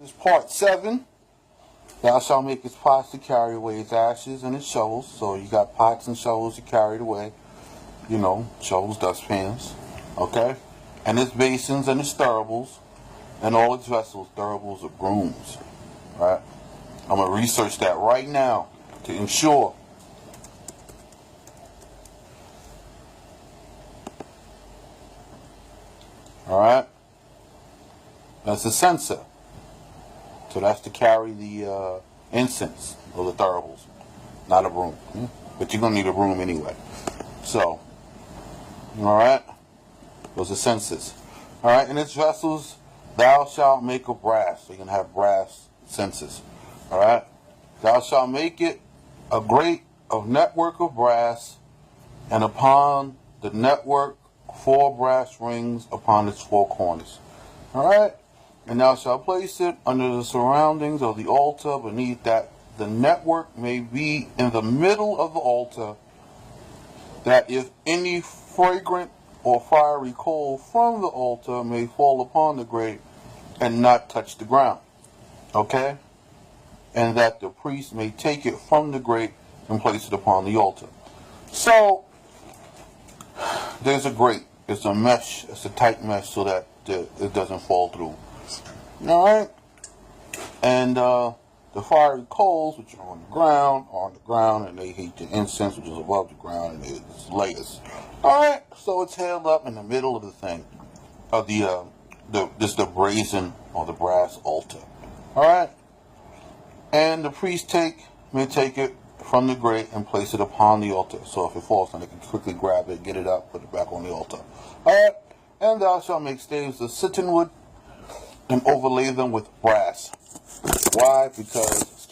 This is part 7. Thou shalt make its pots to carry away its ashes and its shovels. So you got pots and shovels to carry it away. You know, shovels, dustpans. Okay? And its basins and its thuribles. And all its vessels, thuribles or brooms. Right? I'm going to research that right now to ensure. Alright? That's a censer. So that's to carry the incense or the thuribles, not a broom. But you're going to need a broom anyway. So, alright, those are censers. Alright, in its vessels, thou shalt make of brass. So you're going to have brass censers. Alright, thou shalt make it a grate of network of brass, and upon the network 4 brass rings upon its 4 corners. Alright? And thou shalt place it under the surroundings of the altar beneath that the network may be in the middle of the altar, that if any fragrant or fiery coal from the altar may fall upon the grate and not touch the ground. Okay? And that the priest may take it from the grate and place it upon the altar. So, there's a grate. It's a mesh. It's a tight mesh so that it doesn't fall through. Alright? And the fiery coals, which are on the ground, and they heat the incense, which is above the ground, and it's layers. Alright? So it's held up in the middle of the thing, of the brazen or the brass altar. Alright? And the priest may take it from the grate and place it upon the altar. So if it falls, then they can quickly grab it, get it up, put it back on the altar. Alright? And thou shalt make staves of sittim wood and overlay them with brass. Why? Because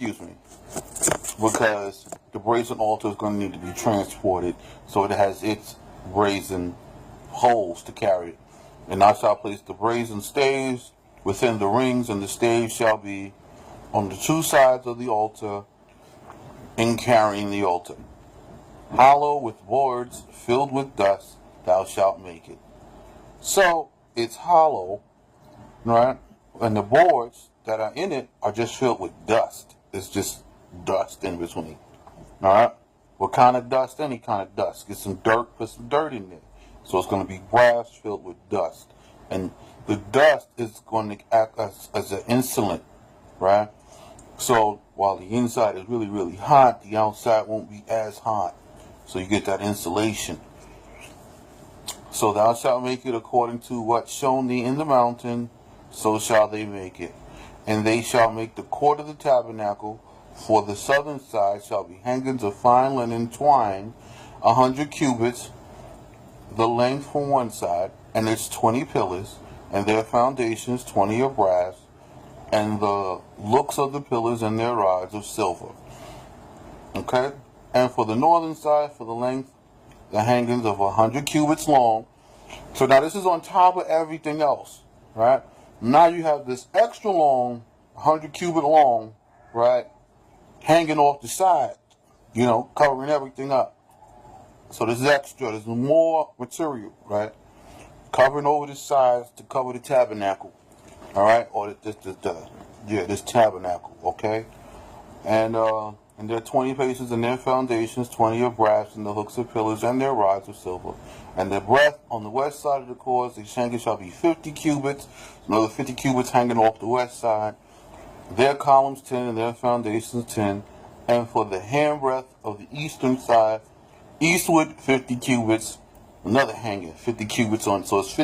the brazen altar is going to need to be transported, so it has its brazen holes to carry it. And thou shalt place the brazen staves within the rings, and the staves shall be on the 2 sides of the altar in carrying the altar. Hollow with boards filled with dust, thou shalt make it. So, it's hollow, right? And the boards that are in it are just filled with dust. It's just dust in between. Alright? What kind of dust? Any kind of dust. Get some dirt, put some dirt in there. So it's going to be brass filled with dust. And the dust is going to act as an insulant, right? So while the inside is really, really hot, the outside won't be as hot. So you get that insulation. So thou shalt make it according to what shown thee in the mountain, so shall they make it. And they shall make the court of the tabernacle. For the southern side shall be hangings of fine linen twine, 100 cubits, the length from one side, and its 20 pillars, and their foundations 20 of brass, and the looks of the pillars and their rods of silver. Okay? And for the northern side, for the length, the hangings of 100 cubits long. So now this is on top of everything else, right? Now you have this extra long, 100 cubit long, right, hanging off the side, covering everything up. So this is extra. There's more material, right, covering over the sides to cover the tabernacle, all right, or this tabernacle, okay, and there are 20 paces in their foundations, 20 of brass, and the hooks of pillars, and their rods of silver. And the breadth on the west side of the cords, the shanking shall be 50 cubits, another 50 cubits hanging off the west side. Their columns 10, and their foundations 10. And for the handbreadth of the eastern side, eastward 50 cubits, another hanging 50 cubits on. So it's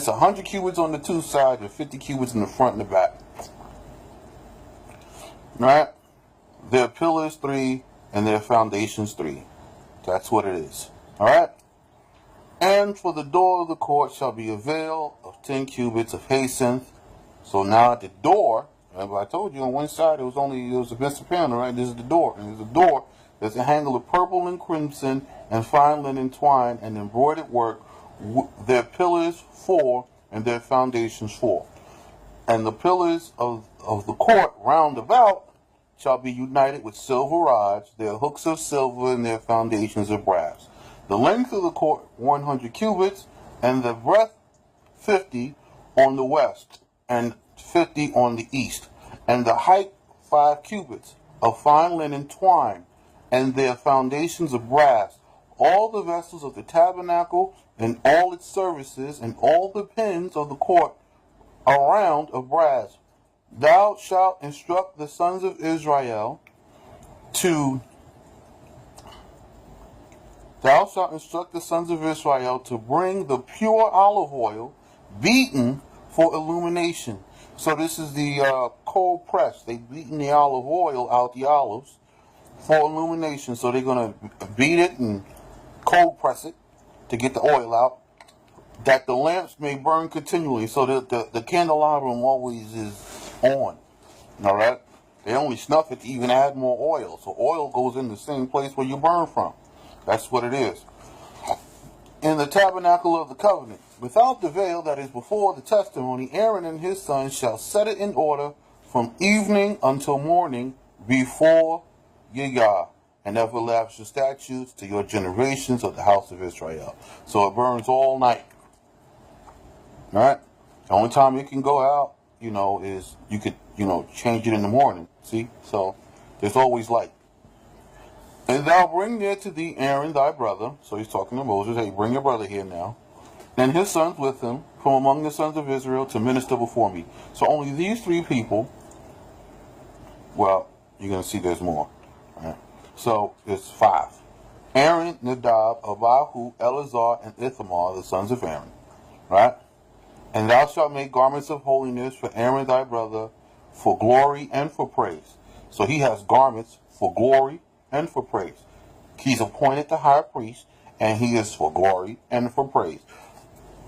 100 cubits on the 2 sides, and 50 cubits in the front and the back. Alright? Their pillars 3, and their foundations 3. That's what it is. Alright? And for the door of the court shall be a veil of 10 cubits of jacinth. So now at the door, remember I told you on one side it was a piece of panel, right? This is the door. And there's a door. There's a handle of purple and crimson and fine linen twine and embroidered work. Their pillars 4 and their foundations 4. And the pillars of the court round about shall be united with silver rods, their hooks of silver, and their foundations of brass. The length of the court 100 cubits, and the breadth 50 on the west, and 50 on the east. and the height 5 cubits, of fine linen twine, and their foundations of brass. All the vessels of the tabernacle, and all its services, and all the pins of the court around of brass. Thou shalt instruct the sons of Israel to bring the pure olive oil beaten for illumination. So this is the cold press. They've beaten the olive oil out the olives for illumination. So they're going to beat it and cold press it to get the oil out, that the lamps may burn continually. So the candelabrum always is on. All right? They only snuff it to even add more oil. So oil goes in the same place where you burn from. That's what it is. In the tabernacle of the covenant, without the veil that is before the testimony, Aaron and his sons shall set it in order from evening until morning before Yah, and everlasting statutes to your generations of the house of Israel. So it burns all night. All right? The only time it can go out, is you could, change it in the morning. See? So there's always light. And thou bring near to thee Aaron thy brother. So he's talking to Moses. Hey, bring your brother here now. And his sons with him from among the sons of Israel to minister before me. So only these 3 people. Well, you're going to see there's more. All right? So it's 5. Aaron, Nadab, Abihu, Eleazar, and Ithamar, the sons of Aaron. Right? And thou shalt make garments of holiness for Aaron thy brother, for glory and for praise. So he has garments for glory and for praise. He's appointed the high priest, and he is for glory and for praise.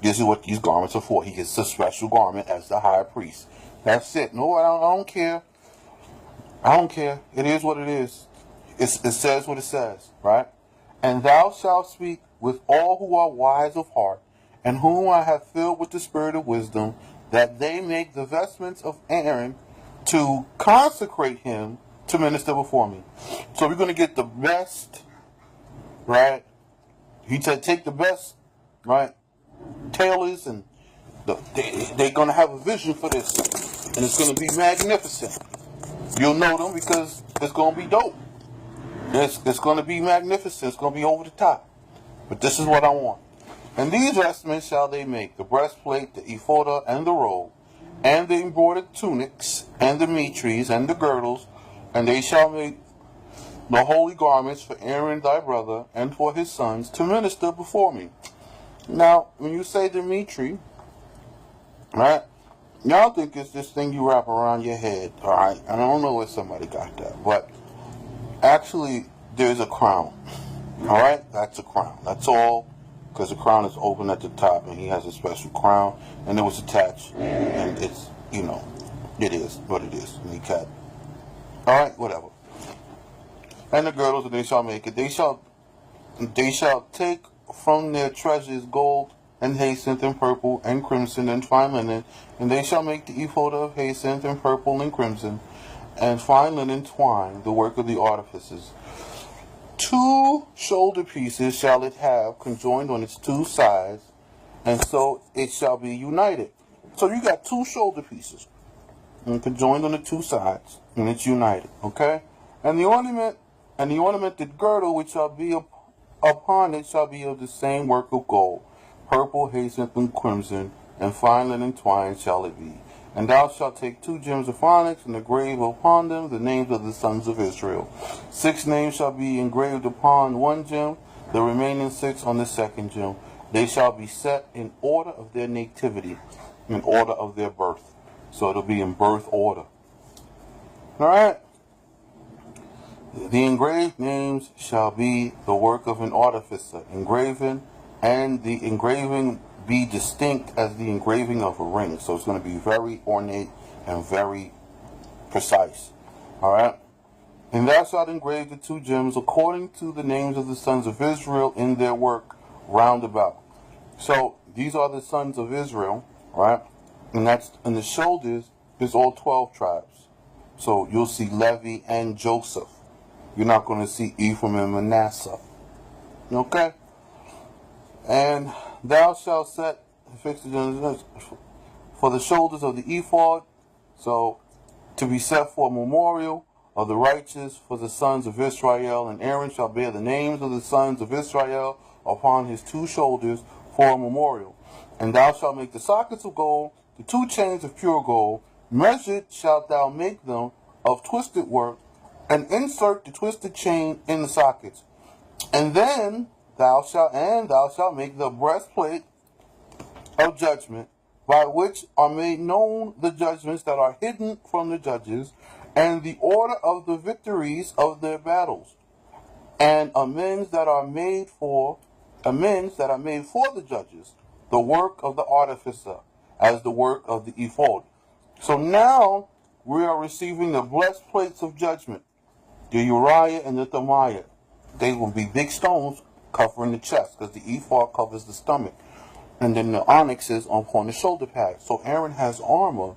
This is what these garments are for. He gets a special garment as the high priest. That's it. No, I don't care. I don't care. It is what it is. It says what it says, right? And thou shalt speak with all who are wise of heart, and whom I have filled with the spirit of wisdom, that they make the vestments of Aaron to consecrate him to minister before me. So we're going to get the best, right? He said take the best, right, tailors, and they're going to have a vision for this, and it's going to be magnificent. You'll know them because it's going to be dope. It's going to be magnificent. It's going to be over the top. But this is what I want. And these vestments shall they make: the breastplate, the ephod, and the robe, and the embroidered tunics, and the mitres, and the girdles. And they shall make the holy garments for Aaron thy brother, and for his sons, to minister before me. Now, when you say the mitre, right, y'all think it's this thing you wrap around your head, all right? I don't know where somebody got that, but actually, there's a crown, all right? That's a crown. That's all, because the crown is open at the top, and he has a special crown, and it was attached, and it's, it is what it is. And he cut. All right, whatever. And the girdles, and they shall make it. They shall take from their treasures gold and jacinth and purple and crimson and fine linen, and they shall make the ephod of jacinth and purple and crimson and fine linen twine, the work of the artificers. 2 shoulder pieces shall it have conjoined on its 2 sides, and so it shall be united. So you got 2 shoulder pieces, and conjoined on the 2 sides, and it's united. Okay, and the ornamented girdle which shall be upon it shall be of the same work of gold, purple, jacinth, and crimson, and fine linen twine shall it be. And thou shalt take 2 gems of onyx, and engrave upon them the names of the sons of Israel. 6 names shall be engraved upon 1 gem, the remaining 6 on the 2nd gem. They shall be set in order of their nativity, in order of their birth. So it'll be in birth order. Alright? The engraved names shall be the work of an artificer, engraven, and the engraving be distinct as the engraving of a ring. So it's going to be very ornate and very precise. Alright? And thou shalt engrave the 2 gems according to the names of the sons of Israel in their work round about. So these are the sons of Israel, right? And that's in the shoulders is all 12 tribes. So you'll see Levi and Joseph. You're not going to see Ephraim and Manasseh. Okay? And thou shalt fix the for the shoulders of the ephod. So to be set for a memorial of the righteous for the sons of Israel. And Aaron shall bear the names of the sons of Israel upon his 2 shoulders for a memorial. And thou shalt make the sockets of gold, the 2 chains of pure gold. Measured shalt thou make them of twisted work, and insert the twisted chain in the sockets. And then thou shalt make the breastplate of judgment, by which are made known the judgments that are hidden from the judges, and the order of the victories of their battles, and amends that are made for the judges, the work of the artificer, as the work of the ephod. So now we are receiving the breastplates of judgment, the Uriah and the Thamiah. They will be big stones covering the chest, because the ephod covers the stomach. And then the onyx is upon the shoulder pad. So Aaron has armor,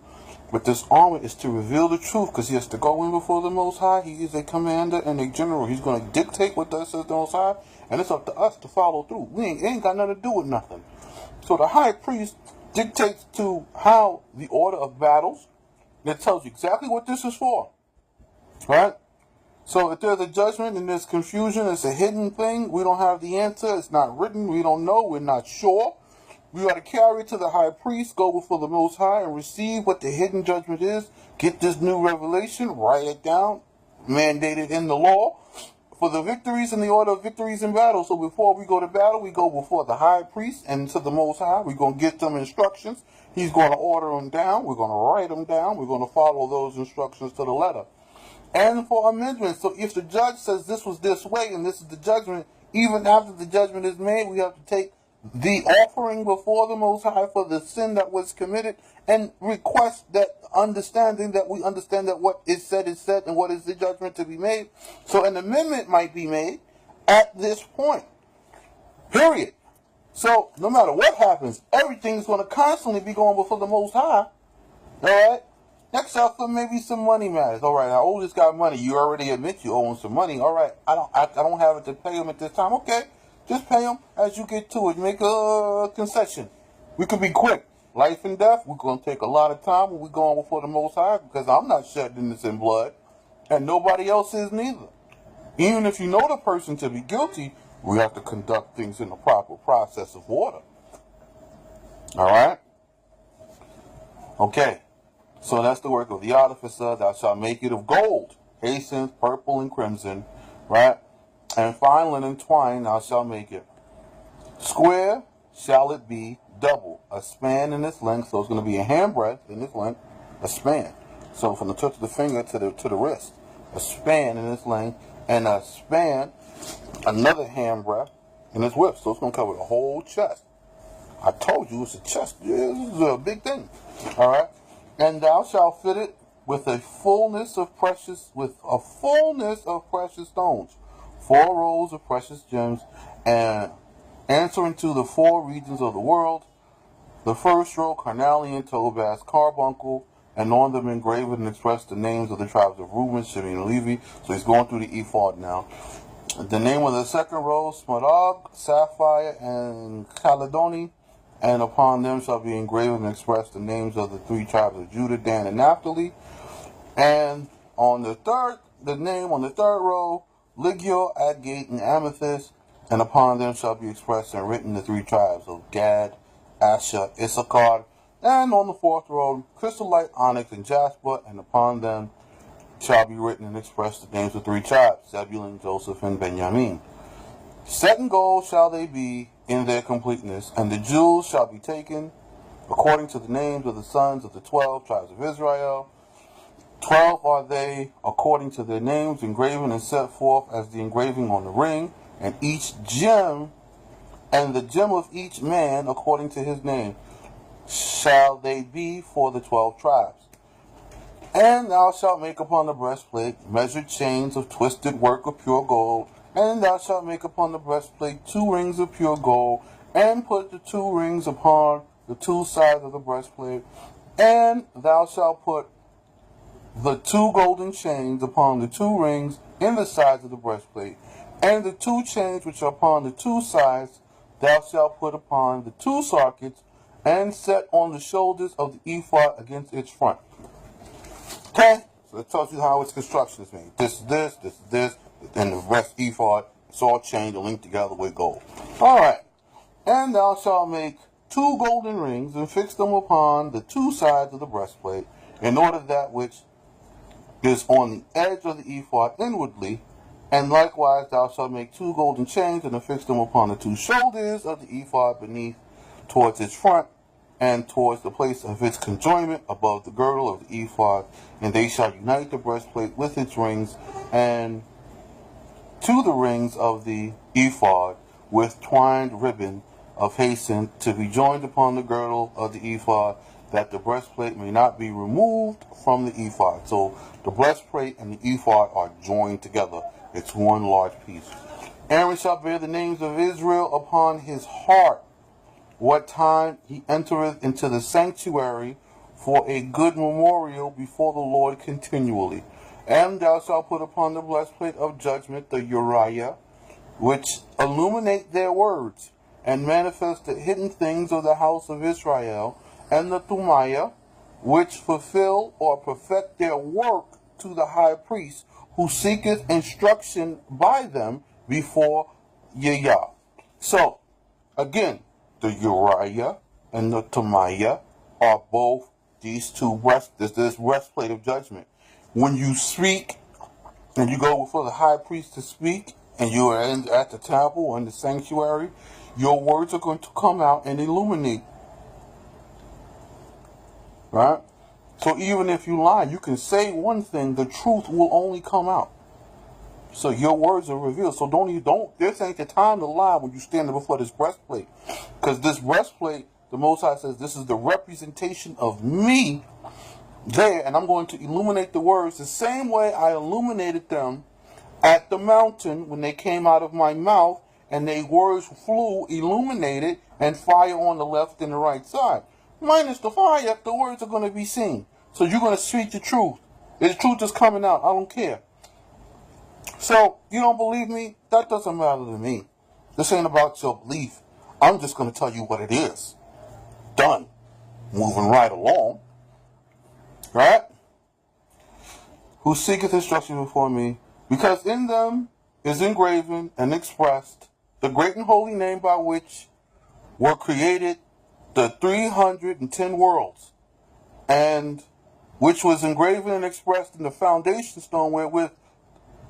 but this armor is to reveal the truth, because he has to go in before the Most High. He is a commander and a general. He's going to dictate what thus says the Most High, and it's up to us to follow through. It ain't got nothing to do with nothing. So the high priest dictates to how the order of battles. That tells you exactly what this is for, right? So if there's a judgment and there's confusion, it's a hidden thing. We don't have the answer. It's not written. We don't know. We're not sure. We ought to carry it to the high priest, go before the Most High, and receive what the hidden judgment is. Get this new revelation, write it down, mandated in the law, for the victories and the order of victories in battle. So before we go to battle, we go before the high priest and to the Most High. We're going to get them instructions. He's going to order them down. We're going to write them down. We're going to follow those instructions to the letter. And for amendments, so if the judge says this was this way and this is the judgment, even after the judgment is made, we have to take the offering before the Most High for the sin that was committed and request that understanding that we understand that what is said and what is the judgment to be made. So an amendment might be made at this point. Period. So no matter what happens, everything's going to constantly be going before the Most High. Alright? Except for maybe some money matters. Alright, I owe this guy money. You already admit you owe him some money. Alright, I don't have it to pay him at this time. Okay. Just pay him as you get to it. Make a concession. We could be quick. Life and death, we're going to take a lot of time when we're going before the Most High, because I'm not shedding this in blood, and nobody else is neither. Even if you know the person to be guilty, we have to conduct things in the proper process of order. Alright? Okay. So that's the work of the artificer. Thou shalt make it of gold, jacinth, purple, and crimson. Right? And fine linen twine thou shalt make it. Square shall it be, double, a span in its length. So it's going to be a handbreadth in its length, a span. So from the tip of the finger to the wrist, a span in its length, and a span, another handbreadth in its width. So it's going to cover the whole chest. I told you it's a chest. Yeah, this is a big thing. All right. And thou shalt fit it with a fullness of precious stones. 4 rows of precious gems, and answering to the 4 regions of the world. The first row, carnelian, topaz, carbuncle, and on them engraved and expressed the names of the tribes of Reuben, Shimon, and Levi. So he's going through the ephod now. The name of the second row, smaragd, sapphire, and chalcedony, and upon them shall be engraved and expressed the names of the 3 tribes of Judah, Dan, and Naphtali. And on the third row, ligure, agate, and amethyst, and upon them shall be expressed and written the 3 tribes of Gad, Asher, Issachar. And on the 4th row, chrysolite, onyx, and jasper, and upon them shall be written and expressed the names of 3 tribes, Zebulun, Joseph, and Benjamin. Set in gold shall they be in their completeness, and the jewels shall be taken according to the names of the sons of the 12 tribes of Israel. 12 are they according to their names, engraven and set forth as the engraving on the ring, and each gem, and the gem of each man according to his name, shall they be for the 12 tribes. And thou shalt make upon the breastplate measured chains of twisted work of pure gold, and thou shalt make upon the breastplate 2 rings of pure gold, and put the 2 rings upon the 2 sides of the breastplate, and thou shalt put the 2 golden chains upon the 2 rings in the sides of the breastplate, and the 2 chains which are upon the 2 sides thou shalt put upon the 2 sockets, and set on the shoulders of the ephod against its front. Okay? So it tells you how its construction is made. This is this, and the rest ephod. It's all chained and linked together with gold. All right. And thou shalt make 2 golden rings and fix them upon the 2 sides of the breastplate, in order that which is on the edge of the ephod inwardly. And likewise thou shalt make 2 golden chains and affix them upon the 2 shoulders of the ephod beneath, towards its front, and towards the place of its conjoinment above the girdle of the ephod. And they shall unite the breastplate with its rings, and to the rings of the ephod with twined ribbon of jacinth, to be joined upon the girdle of the ephod, that the breastplate may not be removed from the ephod. So the breastplate and the ephod are joined together. It's one large piece. Aaron shall bear the names of Israel upon his heart, what time he entereth into the sanctuary, for a good memorial before the Lord continually. And thou shalt put upon the breastplate of judgment the Uriah, which illuminate their words, and manifest the hidden things of the house of Israel, and the Thumiah, which fulfill or perfect their work to the high priest, who seeketh instruction by them before Yah. So, again, the Uriah and the Thumiah are both these two this breastplate of judgment. When you speak, and you go before the high priest to speak, and you are at the temple or in the sanctuary, your words are going to come out and illuminate. Right? So even if you lie, you can say one thing, the truth will only come out. So your words are revealed. So don't, this ain't the time to lie when you stand before this breastplate. Because this breastplate, the Most High says, this is the representation of me there, and I'm going to illuminate the words the same way I illuminated them at the mountain when they came out of my mouth, and their words flew illuminated, and fire on the left and the right side. Minus the fire, the words are going to be seen. So you're going to speak the truth. The truth is coming out. I don't care. So, you don't believe me? That doesn't matter to me. This ain't about your belief. I'm just going to tell you what it is. Done. Moving right along. Right? Who seeketh instruction before me, because in them is engraven and expressed the great and holy name by which were created the 310 worlds, and which was engraven and expressed in the foundation stone, wherewith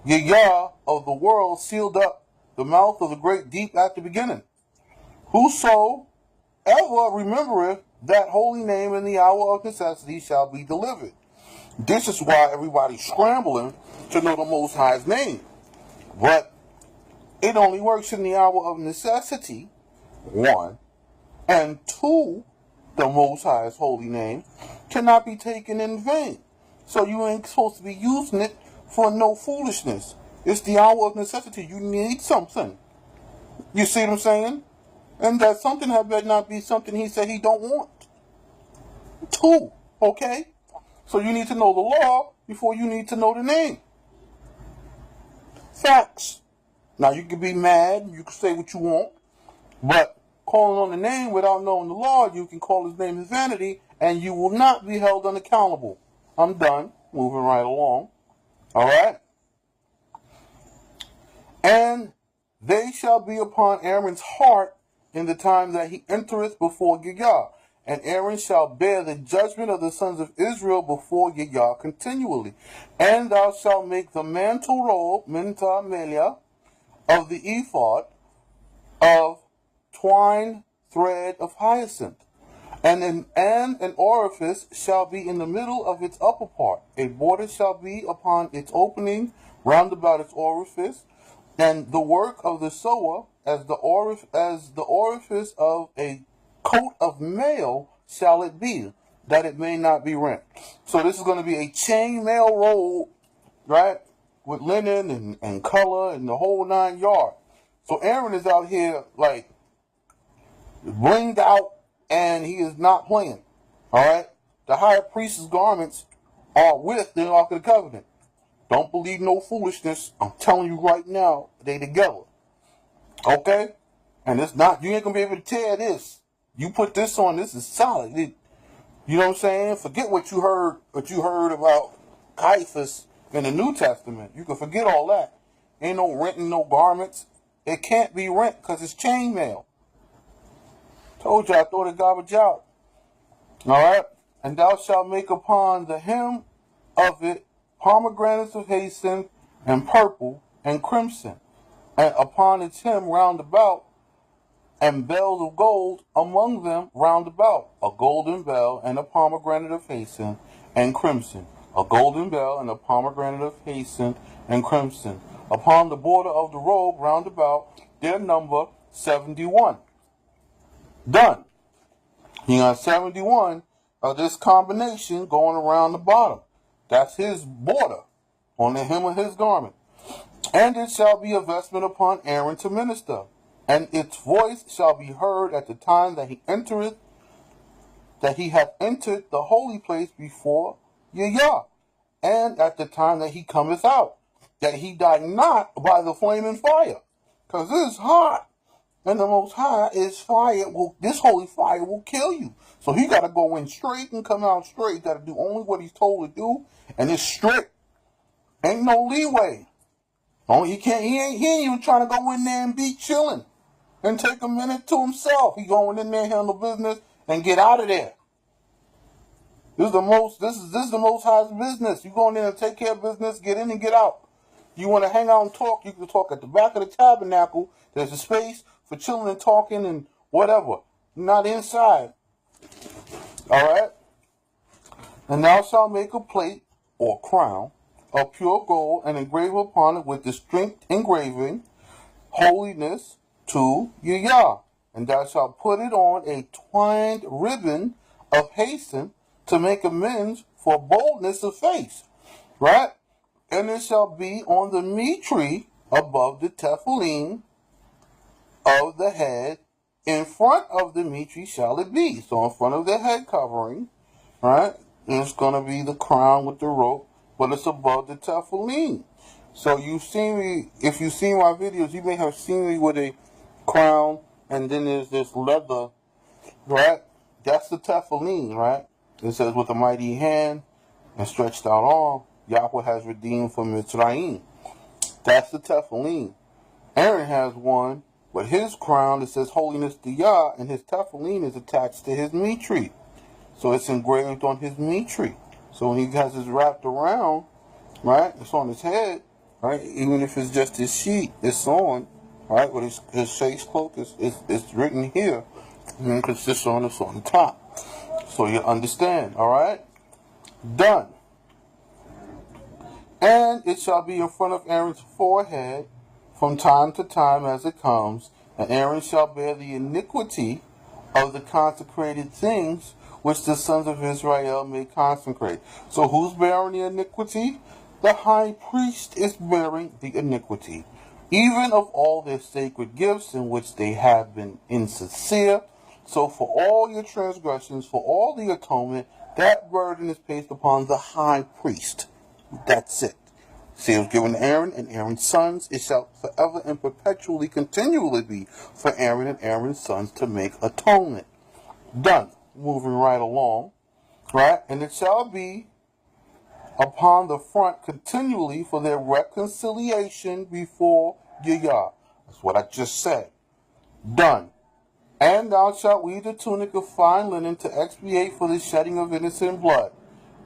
Yah of the world sealed up the mouth of the great deep at the beginning. Whoso ever remembereth that holy name in the hour of necessity shall be delivered. This is why everybody's scrambling to know the Most High's name. But it only works in the hour of necessity, 1. And 2, the Most High's holy name cannot be taken in vain. So you ain't supposed to be using it for no foolishness. It's the hour of necessity. You need something. You see what I'm saying? And that something had better not be something he said he don't want. 2, okay? So you need to know the law before you need to know the name. Facts. Now you can be mad, you can say what you want, but calling on the name without knowing the law, you can call his name vanity, and you will not be held unaccountable. I'm done. Moving right along. Alright? And they shall be upon Aaron's heart in the time that he entereth before Yah. And Aaron shall bear the judgment of the sons of Israel before Yah continually. And thou shalt make the mantle robe, minta melia, of the ephod, of twine thread of hyacinth. And an orifice shall be in the middle of its upper part. A border shall be upon its opening round about its orifice. And the work of the sewer as the orifice of a coat of mail shall it be, that it may not be rent. So this is going to be a chain mail roll, right, with linen and color and the whole 9 yards. So Aaron is out here like blinged out, and he is not playing. All right, the high priest's garments are with the Ark of the Covenant. Don't believe no foolishness. I'm telling you right now, they together. Okay, and it's not. You ain't gonna be able to tear this. You put this on, this is solid. You know what I'm saying? Forget what you heard about Caiaphas in the New Testament. You can forget all that. Ain't no renting no garments. It can't be rent because it's chainmail. Told you I throw the garbage out. Alright? And thou shalt make upon the hem of it pomegranates of jacinth and purple and crimson, and upon its hem round about, and bells of gold among them round about, a golden bell and a pomegranate of jacinth and crimson, a golden bell and a pomegranate of jacinth and crimson. Upon the border of the robe round about, their number 71. Done. You got 71 of this combination going around the bottom. That's his border on the hem of his garment. And it shall be a vestment upon Aaron to minister, and its voice shall be heard at the time that he entereth, that he hath entered the holy place before Yah, and at the time that he cometh out, that he die not by the flaming fire. Because it is hot, and the Most High is fire. This holy fire will kill you. So he got to go in straight and come out straight. Got to do only what he's told to do, and it's strict. Ain't no leeway. He ain't even trying to go in there and be chilling and take a minute to himself. He going in there, handle business, and get out of there. This is the most highest business. You go in there and take care of business, get in and get out. You want to hang out and talk, you can talk at the back of the tabernacle. There's a space for chilling and talking and whatever. Not inside. Alright? And thou shalt make a plate or crown of pure gold and engrave upon it with distinct engraving, holiness to Yah. And thou shalt put it on a twined ribbon of jacinth to make amends for boldness of face. Right? And it shall be on the mitre above the tefillin of the head. In front of the mitre shall it be. So in front of the head covering, right? It's going to be the crown with the rope, but it's above the tefillin. So you see me, if you've seen my videos, you may have seen me with a crown, and then there's this leather, right? That's the tefillin, right? It says, with a mighty hand and stretched out arm, Yahweh has redeemed from Mitzrayim. That's the tefillin. Aaron has one, but his crown, it says holiness to Yah, and his tefillin is attached to his mitre. So it's engraved on his mitre. So when he has his wrapped around, right, it's on his head, right, even if it's just his sheet, it's on, right, with his face cloak, it's written here, and it's just on the top. So you understand, all right? Done. And it shall be in front of Aaron's forehead from time to time as it comes, and Aaron shall bear the iniquity of the consecrated things which the sons of Israel may consecrate. So who's bearing the iniquity? The high priest is bearing the iniquity, even of all their sacred gifts in which they have been insincere. So for all your transgressions, for all the atonement, that burden is placed upon the high priest. That's it. See, it was given to Aaron and Aaron's sons. It shall forever and perpetually, continually be for Aaron and Aaron's sons to make atonement. Done. Moving right along. Right? And it shall be upon the front continually for their reconciliation before Yah. That's what I just said. Done. And thou shalt weave the tunic of fine linen to expiate for the shedding of innocent blood.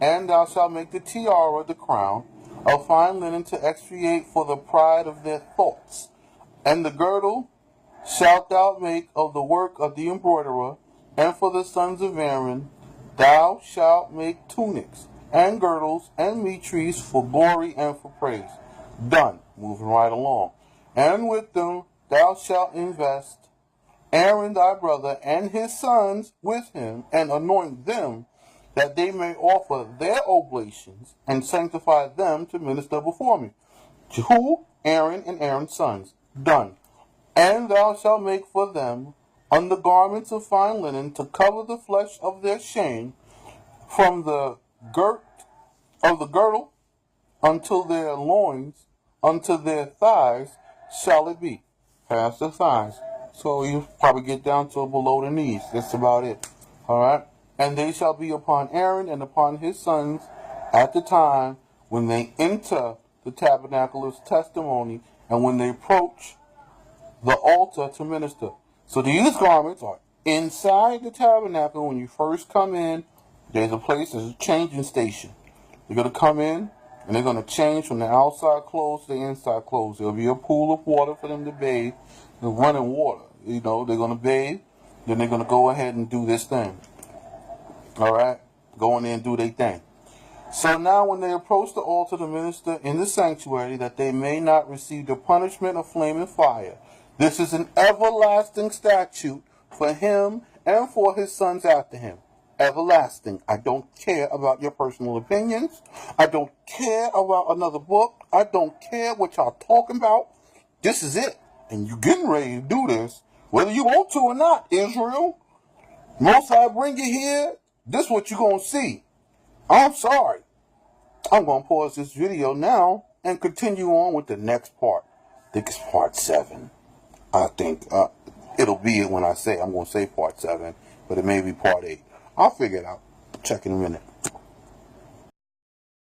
And thou shalt make the tiara, the crown, of fine linen to expiate for the pride of their thoughts. And the girdle shalt thou make of the work of the embroiderer, and for the sons of Aaron thou shalt make tunics, and girdles, and mitres for glory and for praise. Done. Moving right along. And with them thou shalt invest Aaron thy brother and his sons with him, and anoint them, that they may offer their oblations, and sanctify them to minister before me. To who? Aaron and Aaron's sons. Done. And thou shalt make for them undergarments of fine linen to cover the flesh of their shame, from the girt of the girdle until their loins, unto their thighs shall it be. Past the thighs. So you probably get down to below the knees. That's about it. Alright? And they shall be upon Aaron and upon his sons at the time when they enter the tabernacle of testimony, and when they approach the altar to minister. So these garments are inside the tabernacle. When you first come in, there's a changing station. You're going to come in, and they're going to change from the outside clothes to the inside clothes. There'll be a pool of water for them to bathe, the running water. They're going to bathe, then they're going to go ahead and do this thing. All right? Go in there and do their thing. So now when they approach the altar to minister in the sanctuary, that they may not receive the punishment of flaming fire. This is an everlasting statute for him and for his sons after him. Everlasting. I don't care about your personal opinions. I don't care about another book. I don't care what y'all talking about. This is it. And you getting ready to do this, whether you want to or not, Israel. Most I bring you here, this is what you're going to see. I'm sorry. I'm going to pause this video now and continue on with the next part. I think it's part 7. I think it'll be when I say, I'm going to say part 7, but it may be part 8. I'll figure it out. Check in a minute.